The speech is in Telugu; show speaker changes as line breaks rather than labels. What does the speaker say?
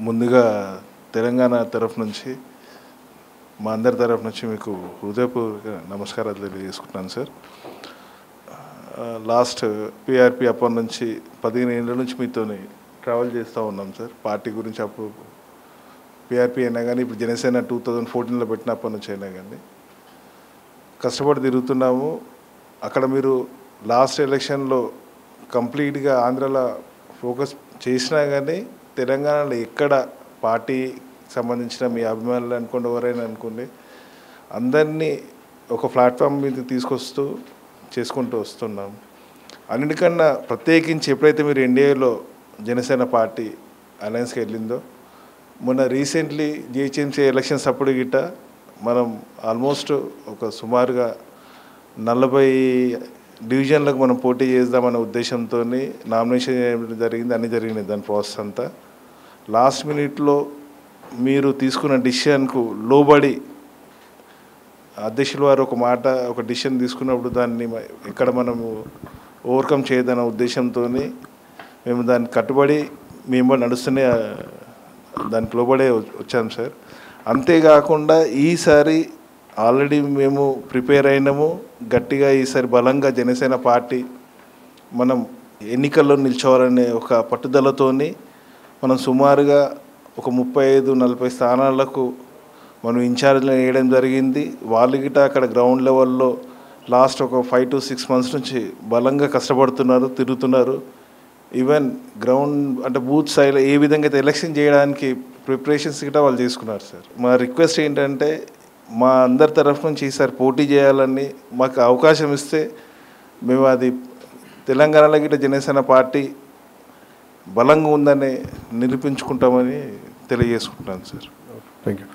ముందుగా తెలంగాణ తరఫు నుంచి మా అందరి తరఫు నుంచి మీకు హృదయపూర్వక నమస్కారాలు తెలియజేసుకుంటున్నాను సార్. లాస్ట్ పిఆర్పి అప్పటి నుంచి 15 ఏళ్ళ నుంచి మీతోని ట్రావెల్ చేస్తూ ఉన్నాం సార్. పార్టీ గురించి అప్పుడు పిఆర్పి అయినా కానీ ఇప్పుడు జనసేన 2014లో పెట్టినప్పటి నుంచి అయినా కానీ కష్టపడి తిరుగుతున్నాము. అక్కడ మీరు లాస్ట్ ఎలక్షన్లో కంప్లీట్గా ఆంధ్రాలో ఫోకస్ చేసినా కానీ తెలంగాణలో ఎక్కడ పార్టీ సంబంధించిన మీ అభిమానులు అనుకోండి, ఎవరైనా అనుకోండి, అందరినీ ఒక ప్లాట్ఫామ్ మీద తీసుకొస్తూ చేసుకుంటూ వస్తున్నాం. అన్నిటికన్నా ప్రత్యేకించి ఎప్పుడైతే మీరు ఎన్డీఏలో జనసేన పార్టీ అలయన్స్కి వెళ్ళిందో, మొన్న రీసెంట్లీ జిహెచ్ఎంసీ ఎలక్షన్స్ అప్పుడు గిట్ట మనం ఆల్మోస్ట్ ఒక సుమారుగా 40 డివిజన్లకు మనం పోటీ చేద్దామనే ఉద్దేశంతో నామినేషన్ చేయడం జరిగింది. అన్నీ జరిగినాయి దాని ప్రాసెస్ అంతా. లాస్ట్ మినిట్లో మీరు తీసుకున్న డిసిషన్కు లోబడి అధ్యక్షుల వారు ఒక డిసిషన్ తీసుకున్నప్పుడు దాన్ని ఎక్కడ మనము ఓవర్కమ్ చేయదన్న ఉద్దేశంతో మేము దాన్ని కట్టుబడి మేము నడుస్తూనే దానికి లోబడే వచ్చాము సార్. అంతేకాకుండా ఈసారి ఆల్రెడీ మేము ప్రిపేర్ అయినాము గట్టిగా. ఈసారి బలంగా జనసేన పార్టీ మనం ఎన్నికల్లో నిల్చోవాలనే ఒక పట్టుదలతోని మనం సుమారుగా ఒక 35-40 స్థానాలకు మనం ఇన్ఛార్జ్లు వేయడం జరిగింది. వాళ్ళు గిట అక్కడ గ్రౌండ్ లెవెల్లో లాస్ట్ ఒక 5 to 6 months నుంచి బలంగా కష్టపడుతున్నారు, తిరుగుతున్నారు. ఈవెన్ గ్రౌండ్ అంటే బూత్ స్థాయిలో ఏ విధంగా అయితే ఎలక్షన్ చేయడానికి ప్రిపరేషన్స్ గిట వాళ్ళు చేసుకున్నారు సార్. మా రిక్వెస్ట్ ఏంటంటే మా అందరి తరఫు నుంచి ఈసారి పోటీ చేయాలని మాకు అవకాశం ఇస్తే మేము అది తెలంగాణలో గిట జనసేన పార్టీ బలంగా ఉందని నిరూపించుకుంటామని తెలియజేసుకుంటున్నాను సార్.
Thank you.